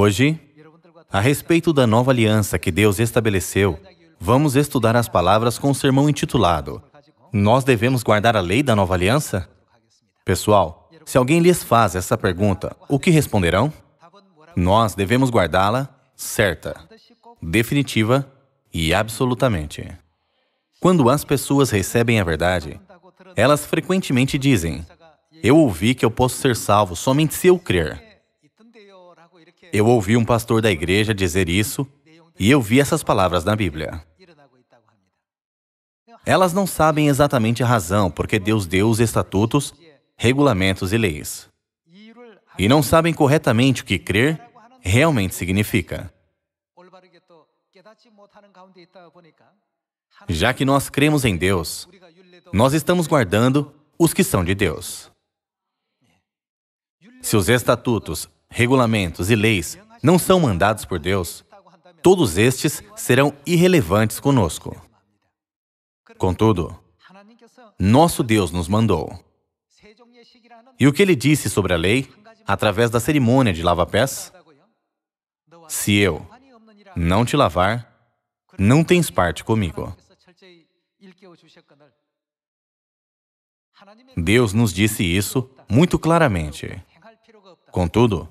Hoje, a respeito da nova aliança que Deus estabeleceu, vamos estudar as palavras com o sermão intitulado Nós devemos guardar a lei da nova aliança? Pessoal, se alguém lhes faz essa pergunta, o que responderão? Nós devemos guardá-la certa, definitiva e absolutamente. Quando as pessoas recebem a verdade, elas frequentemente dizem: eu ouvi que eu posso ser salvo somente se eu crer. Eu ouvi um pastor da igreja dizer isso e eu vi essas palavras na Bíblia. Elas não sabem exatamente a razão porque Deus deu os estatutos, regulamentos e leis. E não sabem corretamente o que crer realmente significa. Já que nós cremos em Deus, nós estamos guardando os que são de Deus. Se os estatutos, regulamentos e leis não são mandados por Deus, todos estes serão irrelevantes conosco. Contudo, nosso Deus nos mandou. E o que Ele disse sobre a lei, através da cerimônia de lava-pés? Se eu não te lavar, não tens parte comigo. Deus nos disse isso muito claramente. Contudo,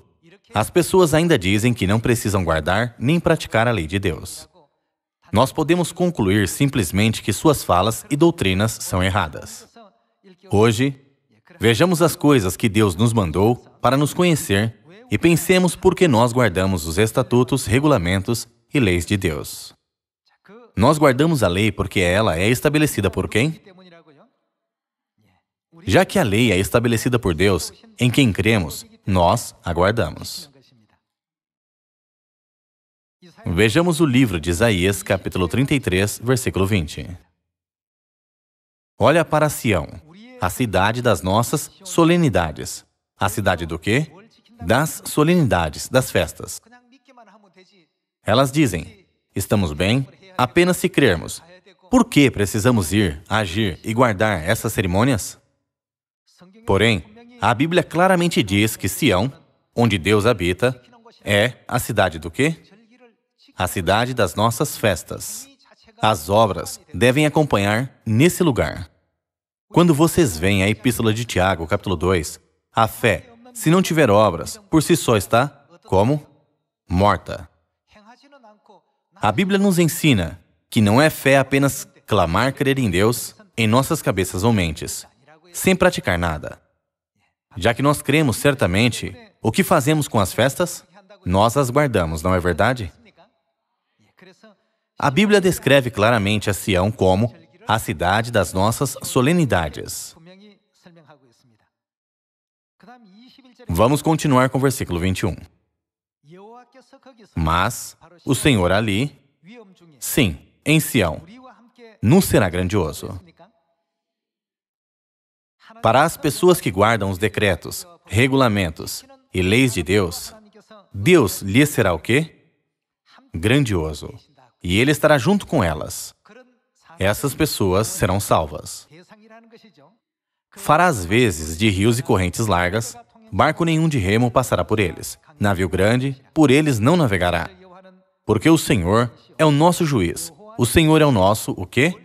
as pessoas ainda dizem que não precisam guardar nem praticar a lei de Deus. Nós podemos concluir simplesmente que suas falas e doutrinas são erradas. Hoje, vejamos as coisas que Deus nos mandou para nos conhecer e pensemos por que nós guardamos os estatutos, regulamentos e leis de Deus. Nós guardamos a lei porque ela é estabelecida por quem? Já que a lei é estabelecida por Deus, em quem cremos, nós a guardamos. Vejamos o livro de Isaías, capítulo 33, versículo 20. Olha para Sião, a cidade das nossas solenidades. A cidade do quê? Das solenidades, das festas. Elas dizem: estamos bem apenas se crermos. Por que precisamos ir, agir e guardar essas cerimônias? Porém, a Bíblia claramente diz que Sião, onde Deus habita, é a cidade do quê? A cidade das nossas festas. As obras devem acompanhar nesse lugar. Quando vocês veem a Epístola de Tiago, capítulo 2, a fé, se não tiver obras, por si só está, como? Morta. A Bíblia nos ensina que não é fé apenas clamar, crer em Deus, em nossas cabeças ou mentes, sem praticar nada. Já que nós cremos certamente, o que fazemos com as festas? Nós as guardamos, não é verdade? A Bíblia descreve claramente a Sião como a cidade das nossas solenidades. Vamos continuar com o versículo 21. Mas o Senhor ali, sim, em Sião, nos será grandioso. Para as pessoas que guardam os decretos, regulamentos e leis de Deus, Deus lhes será o quê? Grandioso. E Ele estará junto com elas. Essas pessoas serão salvas. Fará as vezes de rios e correntes largas, barco nenhum de remo passará por eles. Navio grande, por eles não navegará. Porque o Senhor é o nosso juiz. O Senhor é o nosso, o quê?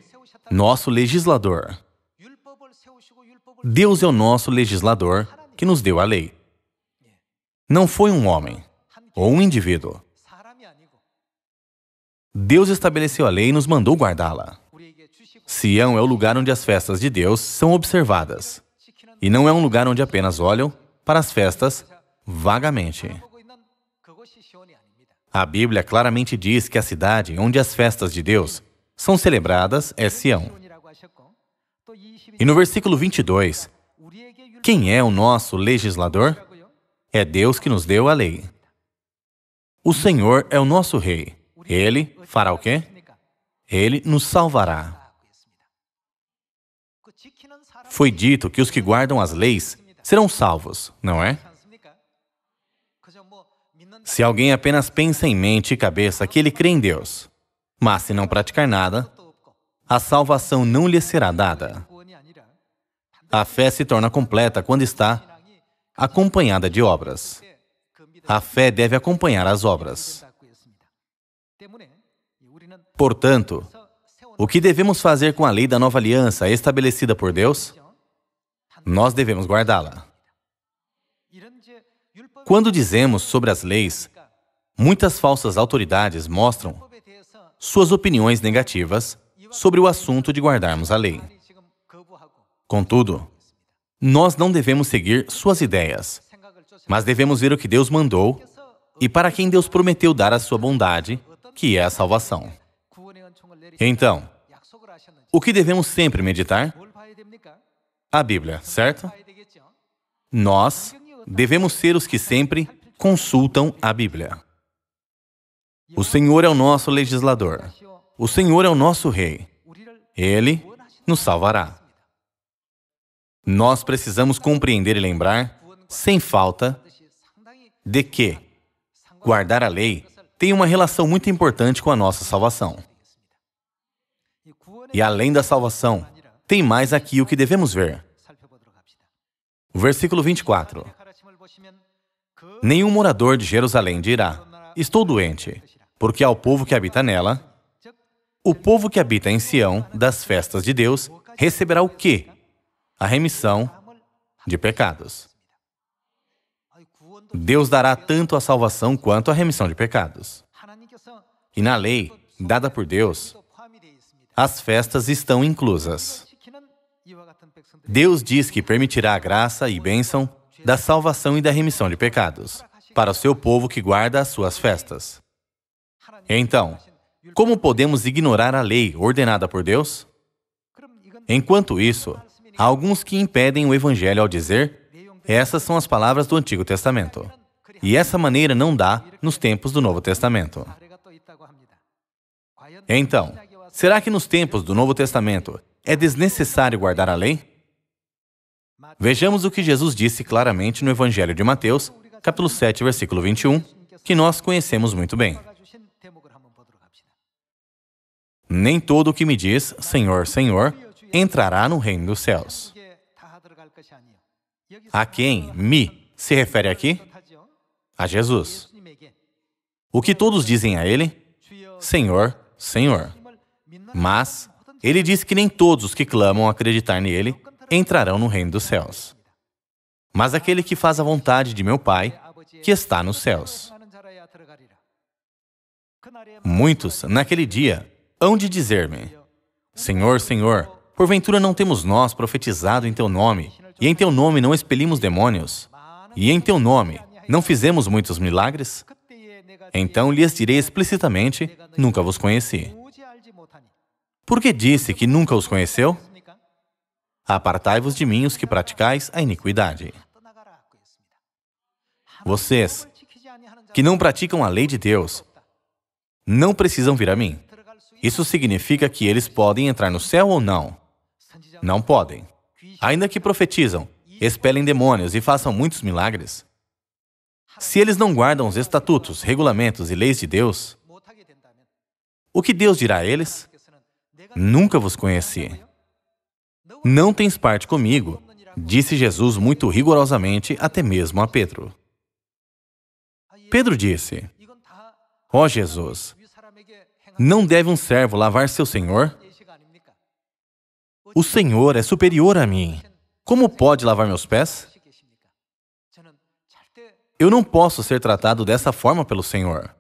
Nosso legislador. Deus é o nosso legislador que nos deu a lei. Não foi um homem ou um indivíduo. Deus estabeleceu a lei e nos mandou guardá-la. Sião é o lugar onde as festas de Deus são observadas. E não é um lugar onde apenas olham para as festas vagamente. A Bíblia claramente diz que a cidade onde as festas de Deus são celebradas é Sião. E no versículo 22, quem é o nosso legislador? É Deus que nos deu a lei. O Senhor é o nosso Rei. Ele fará o quê? Ele nos salvará. Foi dito que os que guardam as leis serão salvos, não é? Se alguém apenas pensa em mente e cabeça que ele crê em Deus, mas se não praticar nada, a salvação não lhe será dada. A fé se torna completa quando está acompanhada de obras. A fé deve acompanhar as obras. Portanto, o que devemos fazer com a lei da nova aliança estabelecida por Deus? Nós devemos guardá-la. Quando dizemos sobre as leis, muitas falsas autoridades mostram suas opiniões negativas sobre o assunto de guardarmos a lei. Contudo, nós não devemos seguir suas ideias, mas devemos ver o que Deus mandou e para quem Deus prometeu dar a sua bondade, que é a salvação. Então, o que devemos sempre meditar? A Bíblia, certo? Nós devemos ser os que sempre consultam a Bíblia. O Senhor é o nosso legislador. O Senhor é o nosso Rei. Ele nos salvará. Nós precisamos compreender e lembrar, sem falta, de que guardar a lei tem uma relação muito importante com a nossa salvação. E além da salvação, tem mais aqui o que devemos ver. O versículo 24. Nenhum morador de Jerusalém dirá: estou doente, porque ao povo que habita nela, o povo que habita em Sião, das festas de Deus, receberá o quê? A remissão de pecados. Deus dará tanto a salvação quanto a remissão de pecados. E na lei, dada por Deus, as festas estão inclusas. Deus diz que permitirá a graça e bênção da salvação e da remissão de pecados para o seu povo que guarda as suas festas. Então, como podemos ignorar a lei ordenada por Deus? Enquanto isso, há alguns que impedem o Evangelho ao dizer: essas são as palavras do Antigo Testamento. E essa maneira não dá nos tempos do Novo Testamento. Então, será que nos tempos do Novo Testamento é desnecessário guardar a lei? Vejamos o que Jesus disse claramente no Evangelho de Mateus, capítulo 7, versículo 21, que nós conhecemos muito bem. Nem todo o que me diz, Senhor, Senhor, entrará no reino dos céus. A quem me se refere aqui? A Jesus. O que todos dizem a Ele? Senhor, Senhor. Mas Ele diz que nem todos os que clamam acreditar nele entrarão no reino dos céus. Mas aquele que faz a vontade de meu Pai, que está nos céus. Muitos, naquele dia, hão de dizer-me: Senhor, Senhor, porventura não temos nós profetizado em Teu nome, e em Teu nome não expelimos demônios, e em Teu nome não fizemos muitos milagres? Então lhes direi explicitamente: nunca vos conheci. Por que disse que nunca os conheceu? Apartai-vos de mim, os que praticais a iniquidade. Vocês, que não praticam a lei de Deus, não precisam vir a mim. Isso significa que eles podem entrar no céu ou não? Não podem. Ainda que profetizam, expelem demônios e façam muitos milagres, se eles não guardam os estatutos, regulamentos e leis de Deus, o que Deus dirá a eles? Nunca vos conheci. Não tens parte comigo, disse Jesus muito rigorosamente até mesmo a Pedro. Pedro disse: ó Jesus, não deve um servo lavar seu senhor? O Senhor é superior a mim. Como pode lavar meus pés? Eu não posso ser tratado dessa forma pelo Senhor.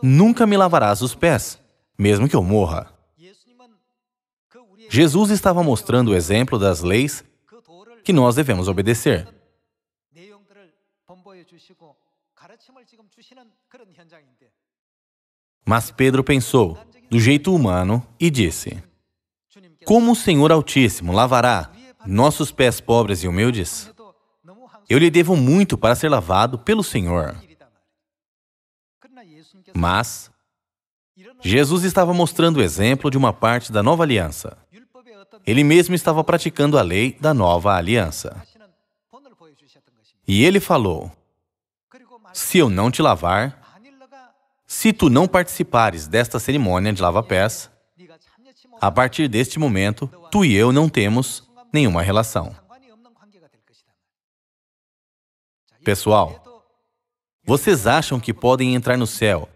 Nunca me lavarás os pés, mesmo que eu morra. Jesus estava mostrando o exemplo das leis que nós devemos obedecer. Mas Pedro pensou do jeito humano e disse: como o Senhor Altíssimo lavará nossos pés pobres e humildes? Eu lhe devo muito para ser lavado pelo Senhor. Mas Jesus estava mostrando o exemplo de uma parte da nova aliança. Ele mesmo estava praticando a lei da nova aliança. E ele falou: se eu não te lavar, se tu não participares desta cerimônia de lava-pés, a partir deste momento, tu e eu não temos nenhuma relação. Pessoal, Vocês acham que podem entrar no céu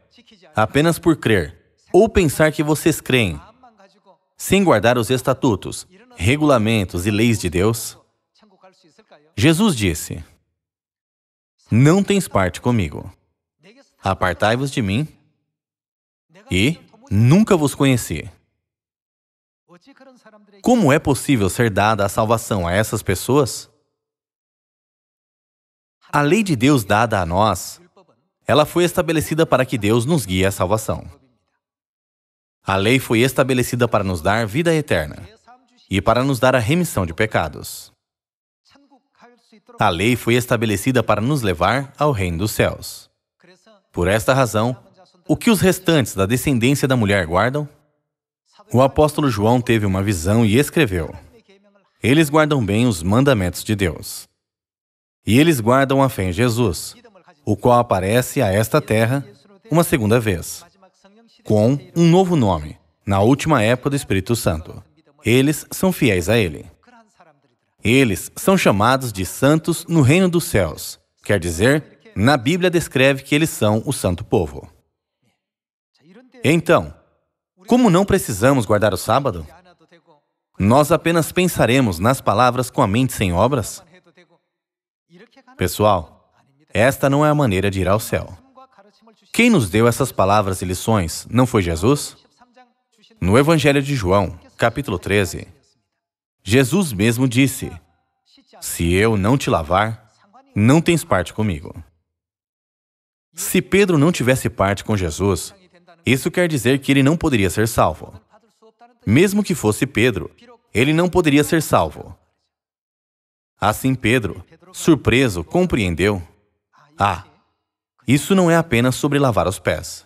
apenas por crer, ou pensar que vocês creem, sem guardar os estatutos, regulamentos e leis de Deus? Jesus disse: não tens parte comigo. Apartai-vos de mim e nunca vos conheci. Como é possível ser dada a salvação a essas pessoas? A lei de Deus dada a nós, ela foi estabelecida para que Deus nos guie à salvação. A lei foi estabelecida para nos dar vida eterna e para nos dar a remissão de pecados. A lei foi estabelecida para nos levar ao reino dos céus. Por esta razão, o que os restantes da descendência da mulher guardam? O apóstolo João teve uma visão e escreveu: eles guardam bem os mandamentos de Deus. E eles guardam a fé em Jesus, o qual aparece a esta terra uma segunda vez, com um novo nome, na última época do Espírito Santo. Eles são fiéis a Ele. Eles são chamados de santos no reino dos céus. Quer dizer, na Bíblia descreve que eles são o santo povo. Então, como não precisamos guardar o sábado? Nós apenas pensaremos nas palavras com a mente sem obras? Pessoal, esta não é a maneira de ir ao céu. Quem nos deu essas palavras e lições não foi Jesus? No Evangelho de João, capítulo 13, Jesus mesmo disse: se eu não te lavar, não tens parte comigo. Se Pedro não tivesse parte com Jesus, isso quer dizer que ele não poderia ser salvo. Mesmo que fosse Pedro, ele não poderia ser salvo. Assim Pedro, surpreso, compreendeu: isso não é apenas sobre lavar os pés.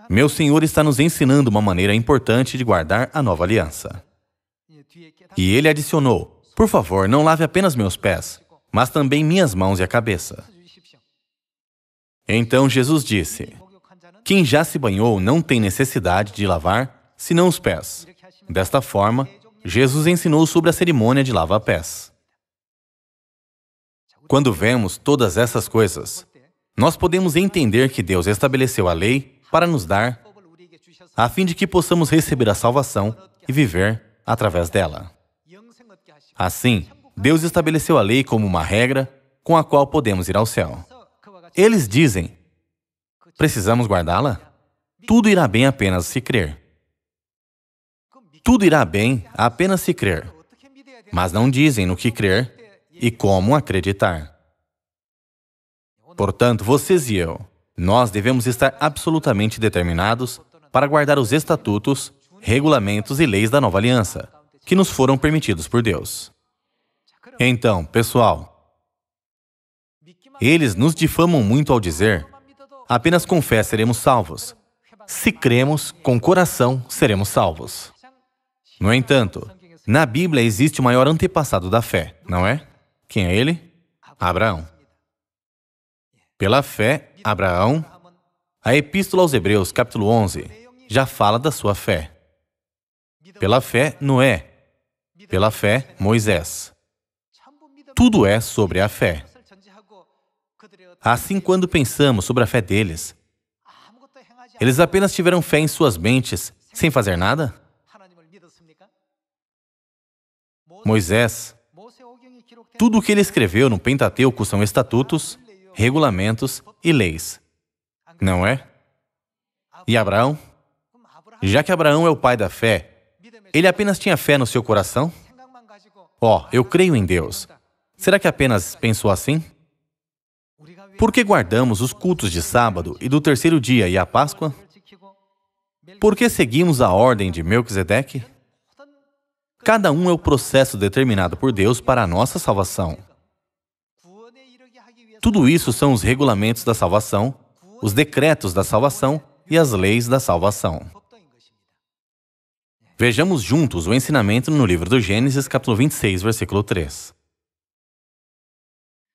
Meu Senhor está nos ensinando uma maneira importante de guardar a nova aliança. E ele adicionou: por favor, não lave apenas meus pés, mas também minhas mãos e a cabeça. Então Jesus disse: quem já se banhou não tem necessidade de lavar, senão os pés. Desta forma, Jesus ensinou sobre a cerimônia de lava-pés. Quando vemos todas essas coisas, nós podemos entender que Deus estabeleceu a lei para nos dar, a fim de que possamos receber a salvação e viver através dela. Assim, Deus estabeleceu a lei como uma regra com a qual podemos ir ao céu. Eles dizem: precisamos guardá-la? Tudo irá bem apenas se crer. Tudo irá bem apenas se crer. Mas não dizem no que crer e como acreditar. Portanto, vocês e eu, nós devemos estar absolutamente determinados para guardar os estatutos, regulamentos e leis da nova aliança, que nos foram permitidos por Deus. Então, pessoal, eles nos difamam muito ao dizer: apenas com fé seremos salvos. Se cremos com o coração, seremos salvos. No entanto, na Bíblia existe o maior antepassado da fé, não é? Quem é ele? Abraão. Pela fé, Abraão, a Epístola aos Hebreus, capítulo 11, já fala da sua fé. Pela fé, Noé. Pela fé, Moisés. Tudo é sobre a fé. Assim, quando pensamos sobre a fé deles, eles apenas tiveram fé em suas mentes, sem fazer nada? Moisés, tudo o que ele escreveu no Pentateuco são estatutos, regulamentos e leis, não é? E Abraão? Já que Abraão é o pai da fé, ele apenas tinha fé no seu coração? Eu creio em Deus. Será que apenas pensou assim? Por que guardamos os cultos de sábado e do terceiro dia e a Páscoa? Por que seguimos a ordem de Melquisedeque? Cada um é o processo determinado por Deus para a nossa salvação. Tudo isso são os regulamentos da salvação, os decretos da salvação e as leis da salvação. Vejamos juntos o ensinamento no livro do Gênesis, capítulo 26, versículo 3.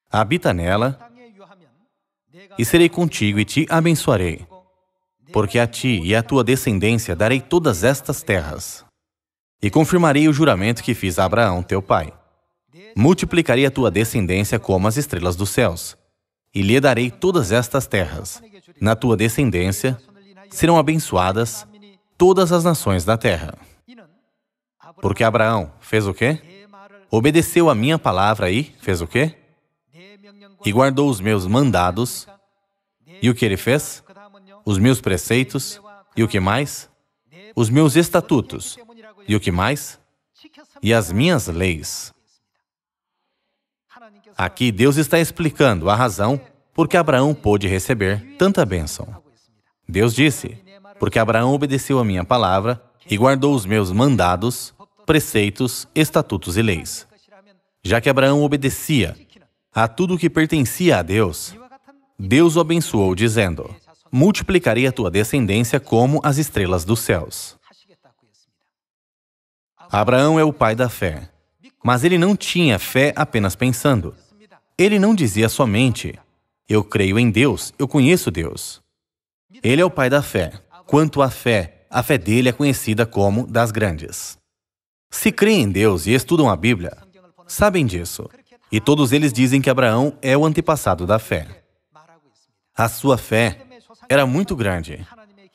Habita nela, e serei contigo e te abençoarei, porque a ti e à tua descendência darei todas estas terras. E confirmarei o juramento que fiz a Abraão, teu pai. Multiplicarei a tua descendência como as estrelas dos céus, e lhe darei todas estas terras. Na tua descendência serão abençoadas todas as nações da terra. Porque Abraão fez o quê? Obedeceu a minha palavra e fez o quê? E guardou os meus mandados. E o que ele fez? Os meus preceitos. E o que mais? Os meus estatutos. E o que mais? E as minhas leis. Aqui Deus está explicando a razão por que Abraão pôde receber tanta bênção. Deus disse, porque Abraão obedeceu a minha palavra e guardou os meus mandados, preceitos, estatutos e leis. Já que Abraão obedecia a tudo o que pertencia a Deus, Deus o abençoou dizendo, multiplicarei a tua descendência como as estrelas dos céus. Abraão é o pai da fé, mas ele não tinha fé apenas pensando. Ele não dizia somente, eu creio em Deus, eu conheço Deus. Ele é o pai da fé. Quanto à fé, a fé dele é conhecida como das grandes. Se creem em Deus e estudam a Bíblia, sabem disso. E todos eles dizem que Abraão é o antepassado da fé. A sua fé era muito grande.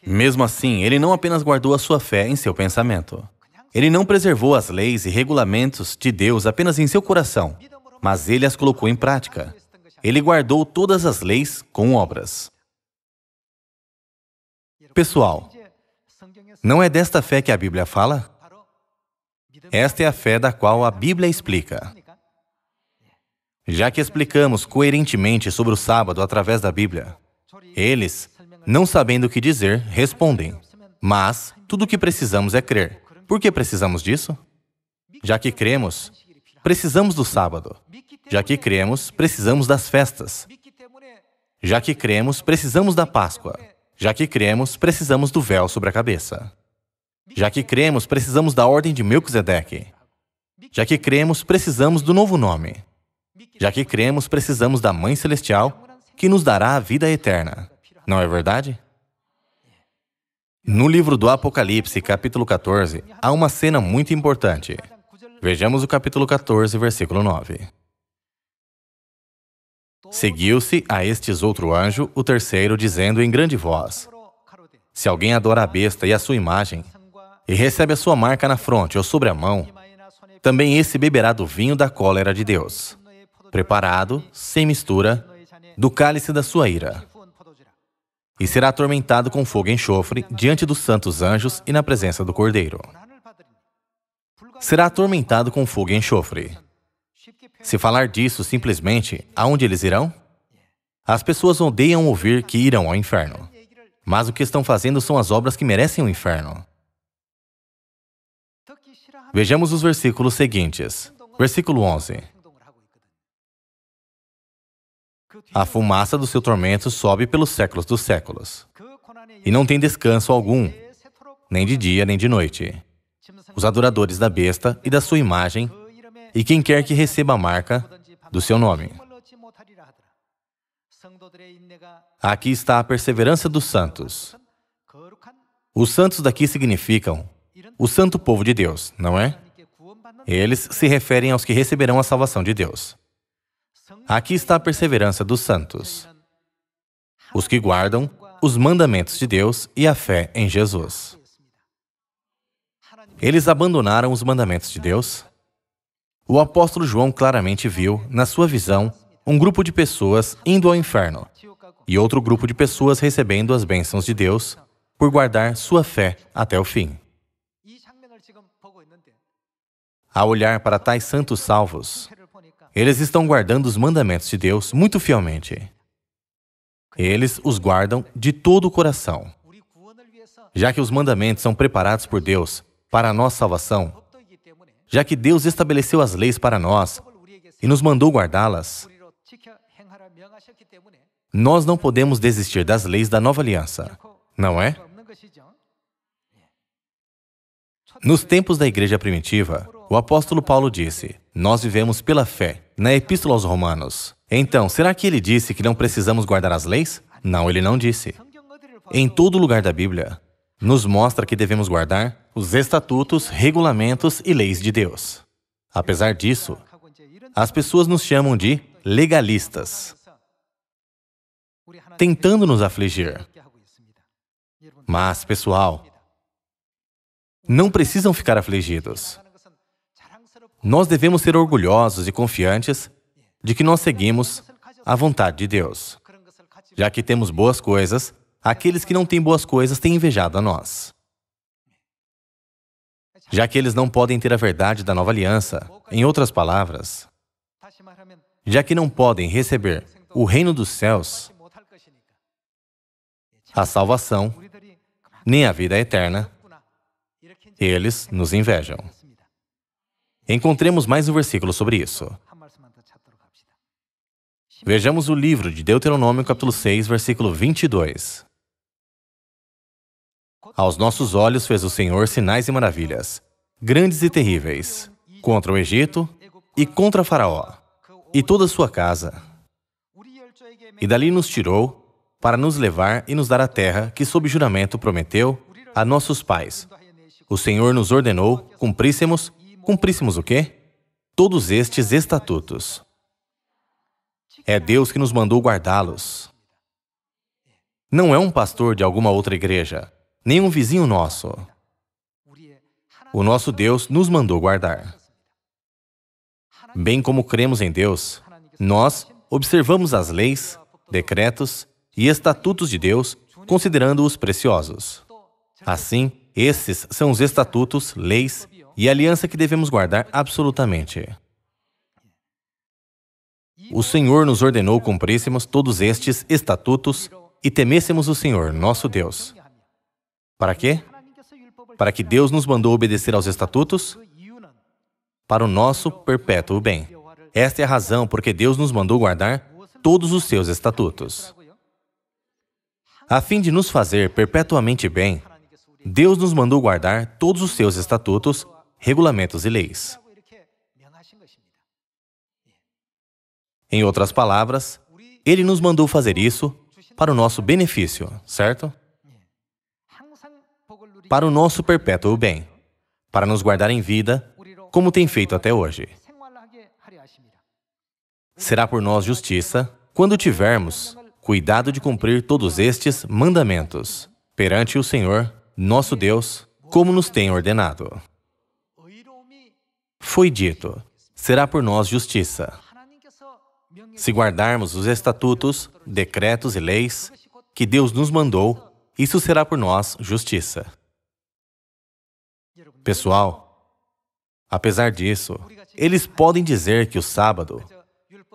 Mesmo assim, ele não apenas guardou a sua fé em seu pensamento. Ele não preservou as leis e regulamentos de Deus apenas em seu coração, mas ele as colocou em prática. Ele guardou todas as leis com obras. Pessoal, não é desta fé que a Bíblia fala? Esta é a fé da qual a Bíblia explica. Já que explicamos coerentemente sobre o sábado através da Bíblia, eles, não sabendo o que dizer, respondem, mas tudo o que precisamos é crer. Por que precisamos disso? Já que cremos, precisamos do sábado. Já que cremos, precisamos das festas. Já que cremos, precisamos da Páscoa. Já que cremos, precisamos do véu sobre a cabeça. Já que cremos, precisamos da ordem de Melquisedeque. Já que cremos, precisamos do novo nome. Já que cremos, precisamos da Mãe Celestial, que nos dará a vida eterna. Não é verdade? No livro do Apocalipse, capítulo 14, há uma cena muito importante. Vejamos o capítulo 14, versículo 9. Seguiu-se a estes outro anjo, o terceiro, dizendo em grande voz, se alguém adora a besta e a sua imagem, e recebe a sua marca na fronte ou sobre a mão, também esse beberá do vinho da cólera de Deus, preparado, sem mistura, do cálice da sua ira. E será atormentado com fogo e enxofre diante dos santos anjos e na presença do Cordeiro. Será atormentado com fogo e enxofre. Se falar disso simplesmente, aonde eles irão? As pessoas odeiam ouvir que irão ao inferno. Mas o que estão fazendo são as obras que merecem o inferno. Vejamos os versículos seguintes. Versículo 11. A fumaça do seu tormento sobe pelos séculos dos séculos, e não tem descanso algum, nem de dia nem de noite. Os adoradores da besta e da sua imagem, e quem quer que receba a marca do seu nome. Aqui está a perseverança dos santos. Os santos daqui significam o santo povo de Deus, não é? Eles se referem aos que receberão a salvação de Deus. Aqui está a perseverança dos santos, os que guardam os mandamentos de Deus e a fé em Jesus. Eles abandonaram os mandamentos de Deus? O apóstolo João claramente viu, na sua visão, um grupo de pessoas indo ao inferno e outro grupo de pessoas recebendo as bênçãos de Deus por guardar sua fé até o fim. Ao olhar para tais santos salvos, eles estão guardando os mandamentos de Deus muito fielmente. Eles os guardam de todo o coração. Já que os mandamentos são preparados por Deus para a nossa salvação, já que Deus estabeleceu as leis para nós e nos mandou guardá-las, nós não podemos desistir das leis da nova aliança, não é? Nos tempos da igreja primitiva, o apóstolo Paulo disse, nós vivemos pela fé, na Epístola aos Romanos. Então, será que ele disse que não precisamos guardar as leis? Não, ele não disse. Em todo lugar da Bíblia, nos mostra que devemos guardar os estatutos, regulamentos e leis de Deus. Apesar disso, as pessoas nos chamam de legalistas. tentando nos afligir. Mas, pessoal, não precisam ficar afligidos. Nós devemos ser orgulhosos e confiantes de que nós seguimos a vontade de Deus. Já que temos boas coisas, aqueles que não têm boas coisas têm invejado a nós. Já que eles não podem ter a verdade da nova aliança, em outras palavras, já que não podem receber o reino dos céus, a salvação, nem a vida eterna, eles nos invejam. Encontremos mais um versículo sobre isso. Vejamos o livro de Deuteronômio, capítulo 6, versículo 22. Aos nossos olhos fez o Senhor sinais e maravilhas, grandes e terríveis, contra o Egito e contra Faraó, e toda a sua casa. E dali nos tirou, para nos levar e nos dar a terra que sob juramento prometeu a nossos pais. O Senhor nos ordenou, cumpríssemos o quê? Todos estes estatutos. É Deus que nos mandou guardá-los. Não é um pastor de alguma outra igreja, nem um vizinho nosso. O nosso Deus nos mandou guardar. Bem como cremos em Deus, nós observamos as leis, decretos e estatutos de Deus, considerando-os preciosos. Assim, esses são os estatutos, leis e aliança que devemos guardar absolutamente. O Senhor nos ordenou cumpríssemos todos estes estatutos e temêssemos o Senhor, nosso Deus. Para quê? Para que Deus nos mandou obedecer aos estatutos? Para o nosso perpétuo bem. Esta é a razão porque Deus nos mandou guardar todos os seus estatutos. A fim de nos fazer perpetuamente bem, Deus nos mandou guardar todos os seus estatutos, regulamentos e leis. Em outras palavras, Ele nos mandou fazer isso para o nosso benefício, certo? Para o nosso perpétuo bem, para nos guardar em vida, como tem feito até hoje. Será por nós justiça quando tivermos cuidado de cumprir todos estes mandamentos perante o Senhor, nosso Deus, como nos tem ordenado. Foi dito, será por nós justiça. Se guardarmos os estatutos, decretos e leis que Deus nos mandou, isso será por nós justiça. Pessoal, apesar disso, eles podem dizer que o sábado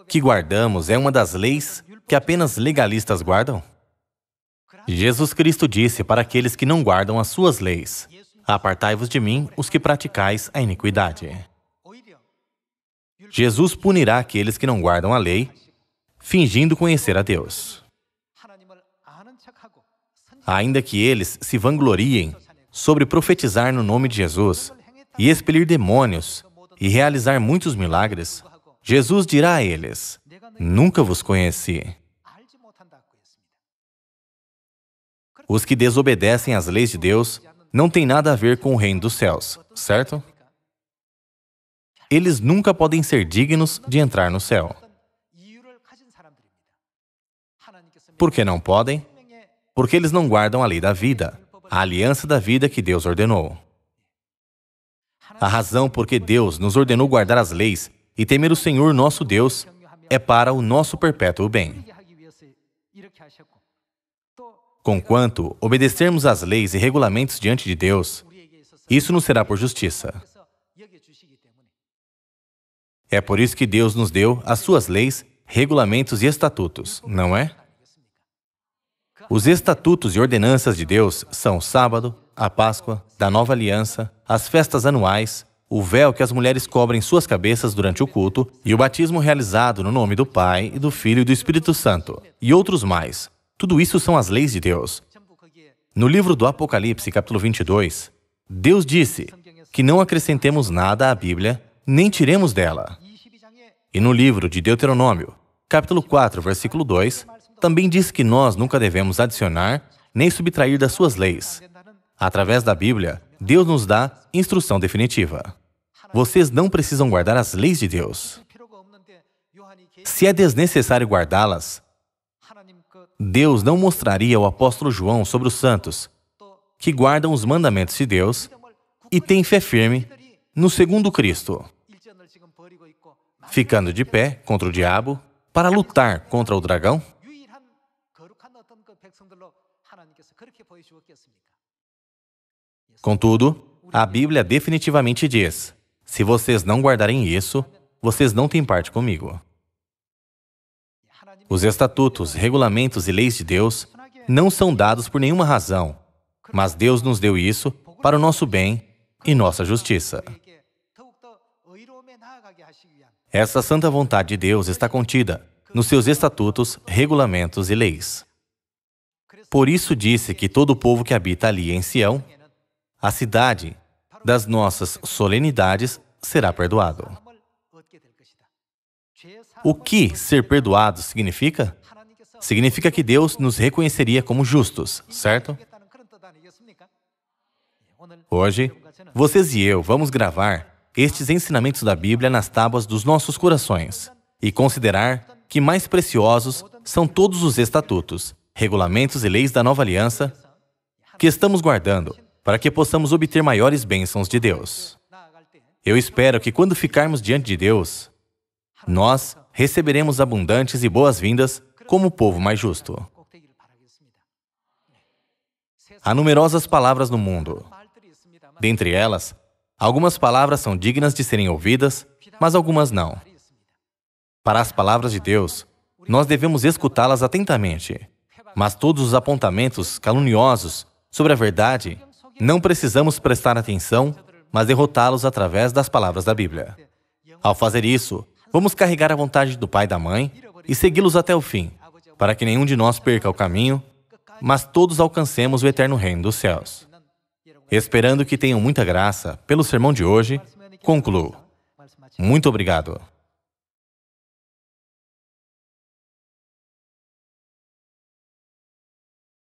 que guardamos é uma das leis que apenas legalistas guardam? Jesus Cristo disse para aqueles que não guardam as suas leis: apartai-vos de mim, os que praticais a iniquidade. Jesus punirá aqueles que não guardam a lei, fingindo conhecer a Deus. Ainda que eles se vangloriem sobre profetizar no nome de Jesus e expelir demônios e realizar muitos milagres, Jesus dirá a eles: nunca vos conheci. Os que desobedecem às leis de Deus não têm nada a ver com o reino dos céus, certo? Eles nunca podem ser dignos de entrar no céu. Por que não podem? Porque eles não guardam a lei da vida, a aliança da vida que Deus ordenou. A razão por que Deus nos ordenou guardar as leis e temer o Senhor nosso Deus é para o nosso perpétuo bem. Conquanto obedecermos às leis e regulamentos diante de Deus, isso nos será por justiça. É por isso que Deus nos deu as suas leis, regulamentos e estatutos, não é? Os estatutos e ordenanças de Deus são o sábado, a Páscoa, da nova aliança, as festas anuais, o véu que as mulheres cobrem suas cabeças durante o culto e o batismo realizado no nome do Pai, e do Filho e do Espírito Santo, e outros mais. Tudo isso são as leis de Deus. No livro do Apocalipse, capítulo 22, Deus disse que não acrescentemos nada à Bíblia, nem tiremos dela. E no livro de Deuteronômio, capítulo 4, versículo 2, também diz que nós nunca devemos adicionar nem subtrair das suas leis. Através da Bíblia, Deus nos dá instrução definitiva. Vocês não precisam guardar as leis de Deus. Se é desnecessário guardá-las, Deus não mostraria ao apóstolo João sobre os santos, que guardam os mandamentos de Deus e têm fé firme no segundo Cristo, ficando de pé contra o diabo para lutar contra o dragão? Contudo, a Bíblia definitivamente diz: se vocês não guardarem isso, vocês não têm parte comigo. Os estatutos, regulamentos e leis de Deus não são dados por nenhuma razão, mas Deus nos deu isso para o nosso bem e nossa justiça. Essa santa vontade de Deus está contida nos seus estatutos, regulamentos e leis. Por isso disse que todo o povo que habita ali em Sião, a cidade das nossas solenidades, será perdoado. O que ser perdoado significa? Significa que Deus nos reconheceria como justos, certo? Hoje, vocês e eu vamos gravar estes ensinamentos da Bíblia nas tábuas dos nossos corações e considerar que mais preciosos são todos os estatutos, regulamentos e leis da nova aliança que estamos guardando para que possamos obter maiores bênçãos de Deus. Eu espero que quando ficarmos diante de Deus, nós receberemos abundantes e boas-vindas como o povo mais justo. Há numerosas palavras no mundo. Dentre elas, algumas palavras são dignas de serem ouvidas, mas algumas não. Para as palavras de Deus, nós devemos escutá-las atentamente. Mas todos os apontamentos caluniosos sobre a verdade, não precisamos prestar atenção, mas derrotá-los através das palavras da Bíblia. Ao fazer isso, vamos carregar a vontade do pai e da mãe e segui-los até o fim, para que nenhum de nós perca o caminho, mas todos alcancemos o eterno reino dos céus. Esperando que tenham muita graça, pelo sermão de hoje, concluo. Muito obrigado.